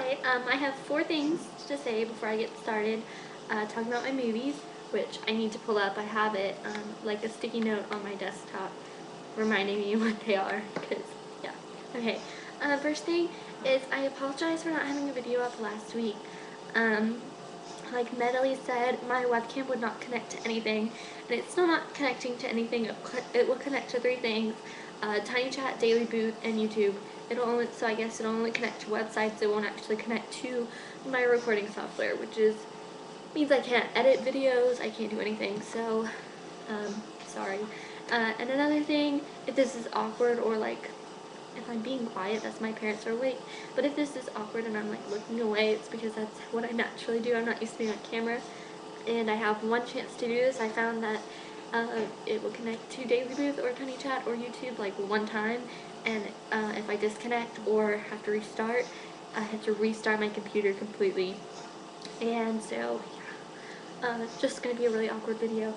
Alright, I have 4 things to say before I get started talking about my movies, which I need to pull up. I have it like a sticky note on my desktop reminding me what they are, because, yeah. Okay, first thing is I apologize for not having a video up last week. Like Medley said, my webcam would not connect to anything, and it's still not connecting to anything. It will connect to 3 things: Tiny Chat, Daily Booth, and YouTube. So I guess it'll only connect to websites. It won't actually connect to my recording software, which means I can't edit videos. I can't do anything. So, sorry. And another thing, if this is awkward or like if I'm being quiet, that's my parents are awake. But if this is awkward and I'm like looking away, it's because that's what I naturally do. I'm not used to being on camera, and I have one chance to do this. I found that it will connect to Daily Booth or Tiny Chat or YouTube like one time, and if I disconnect or have to restart, I have to restart my computer completely. And so yeah, it's just gonna be a really awkward video.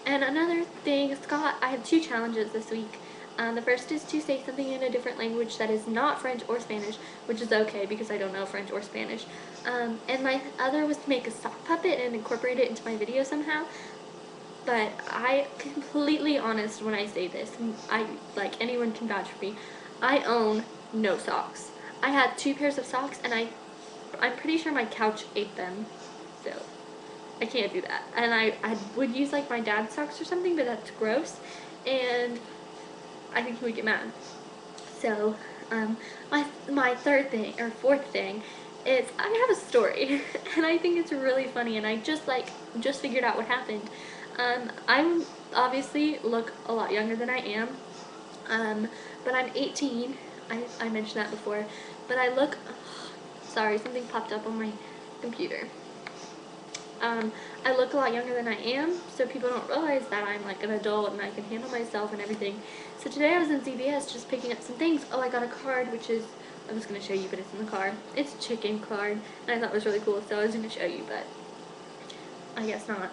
And another thing, Scott, I have 2 challenges this week. The first is to say something in a different language that is not French or Spanish, which is okay because I don't know French or Spanish. And my other was to make a sock puppet and incorporate it into my video somehow. But I completely honest when I say this. Like anyone can vouch for me. I own no socks. I had 2 pairs of socks, and I'm pretty sure my couch ate them. So I can't do that. And I would use like my dad's socks or something, but that's gross, and I think he would get mad. So my third thing, or fourth thing, is I have a story, and I think it's really funny, and I just figured out what happened. I obviously look a lot younger than I am, but I'm 18. I mentioned that before, but I look, sorry, something popped up on my computer. I look a lot younger than I am, so people don't realize that I'm like an adult and I can handle myself and everything. So today I was in CVS just picking up some things. Oh, I got a card, which is, I was going to show you, but it's in the car. It's a chicken card, and I thought it was really cool, so I was going to show you, but I guess not.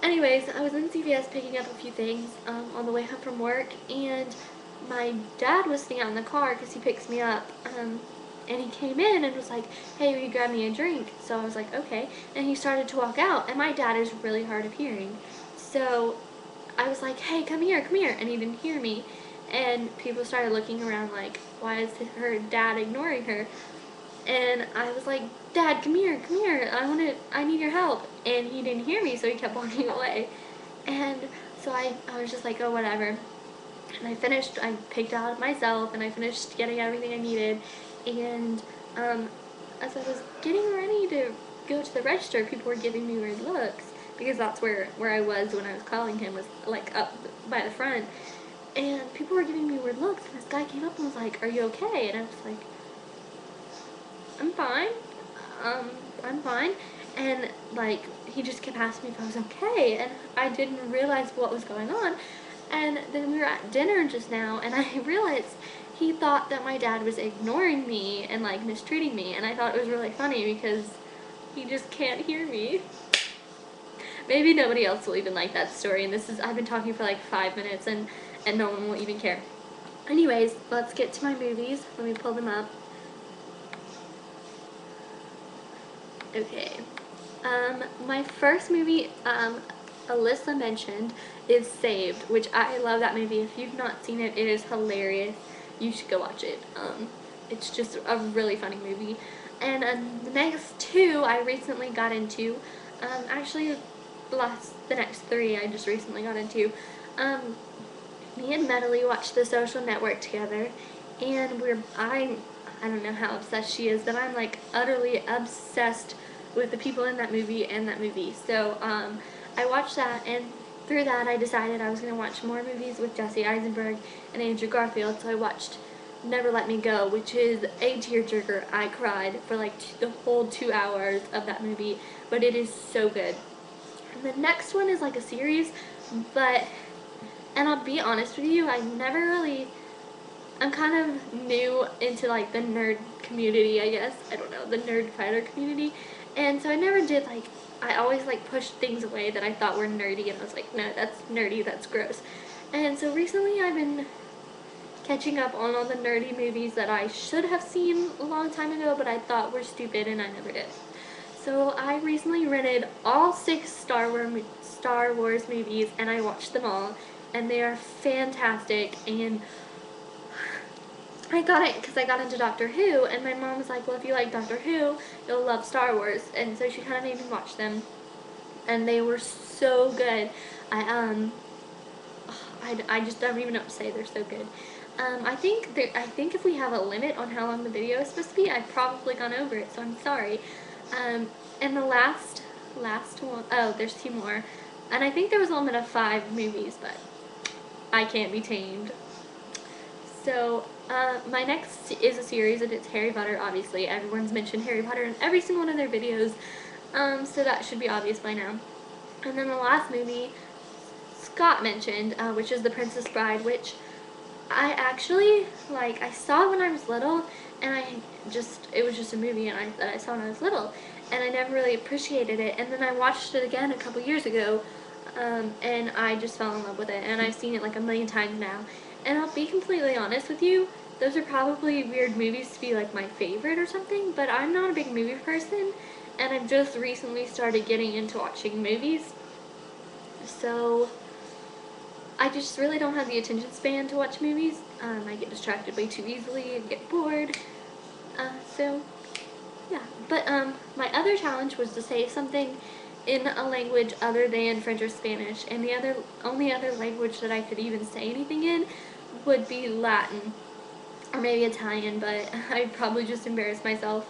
Anyways, I was in CVS picking up a few things on the way home from work, and my dad was sitting out in the car because he picks me up. And he came in and was like, hey, will you grab me a drink? So I was like, okay. And he started to walk out, and my dad is really hard of hearing. So I was like, hey, come here, and he didn't hear me. And people started looking around like, why is her dad ignoring her? And I was like, Dad, come here, I need your help. And he didn't hear me, so he kept walking away. And so I was just like, oh, whatever. And I picked out myself, and I finished getting everything I needed. And as I was getting ready to go to the register, people were giving me weird looks, because that's where I was when I was calling him, was like up by the front. And people were giving me weird looks, and this guy came up and was like, are you okay? And I was like, I'm fine. I'm fine. And like, he just kept asking me if I was okay, and I didn't realize what was going on. And then we were at dinner just now, and I realized he thought that my dad was ignoring me and like mistreating me, and I thought it was really funny because he just can't hear me. Maybe nobody else will even like that story, and I've been talking for like 5 minutes, and no one will even care. Anyways, let's get to my movies. Let me pull them up. Okay. My first movie, Alyssa mentioned, is Saved, which I love that movie. If you've not seen it, it is hilarious. You should go watch it. It's just a really funny movie. And the next 2 I recently got into. Actually, the next 3 I just recently got into. Me and Medley watched The Social Network together, and I don't know how obsessed she is, but I'm like utterly obsessed with the people in that movie and that movie. So I watched that, and through that I decided I was going to watch more movies with Jesse Eisenberg and Andrew Garfield. So I watched Never Let Me Go, which is a tearjerker. I cried for like the whole 2 hours of that movie, but it is so good. And the next one is like a series, and I'll be honest with you, I'm kind of new into like the nerd community, I guess. I don't know, the nerd fighter community. And so I never did I always pushed things away that I thought were nerdy, and I was like, no, that's nerdy, that's gross. And so recently I've been catching up on all the nerdy movies that I should have seen a long time ago, but I thought were stupid and I never did. So I recently rented all 6 Star Wars movies and I watched them all, and they are fantastic. And I got it because I got into Doctor Who, and my mom was like, well, if you like Doctor Who, you'll love Star Wars. And so she kind of made me watch them, and they were so good. I just don't even know what to say. They're so good. I think if we have a limit on how long the video is supposed to be, I've probably gone over it, so I'm sorry. And the last one, oh, there's 2 more, and I think there was a limit of 5 movies, but I can't be tamed. So my next is a series, and it's Harry Potter. Obviously, everyone's mentioned Harry Potter in every single one of their videos, so that should be obvious by now. And then the last movie Scott mentioned, which is The Princess Bride, which I actually, like, I saw when I was little, and it was just a movie that I saw when I was little, and I never really appreciated it. And then I watched it again a couple years ago, and I just fell in love with it, and I've seen it like a million times now. And I'll be completely honest with you, those are probably weird movies to be like my favorite or something, but I'm not a big movie person, and I've just recently started getting into watching movies, so I just really don't have the attention span to watch movies. I get distracted way too easily and get bored. So, yeah. But my other challenge was to say something in a language other than French or Spanish, and the only other language that I could even say anything in would be Latin, or maybe Italian, but I'd probably just embarrass myself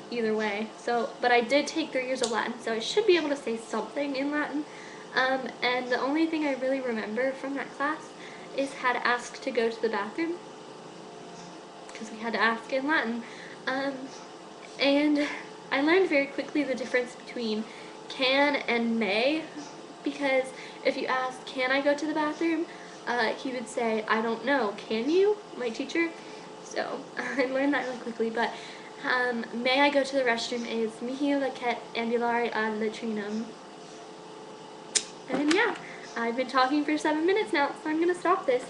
either way. So, but I did take 3 years of Latin, so I should be able to say something in Latin. And the only thing I really remember from that class is had asked to go to the bathroom, because we had to ask in Latin. And I learned very quickly the difference between can and may, because if you ask, can I go to the bathroom, he would say, I don't know, can you, my teacher? So I learned that really quickly. But may I go to the restroom is mihi lacet ambulare ad latrinum. And yeah, I've been talking for 7 minutes now, so I'm going to stop this.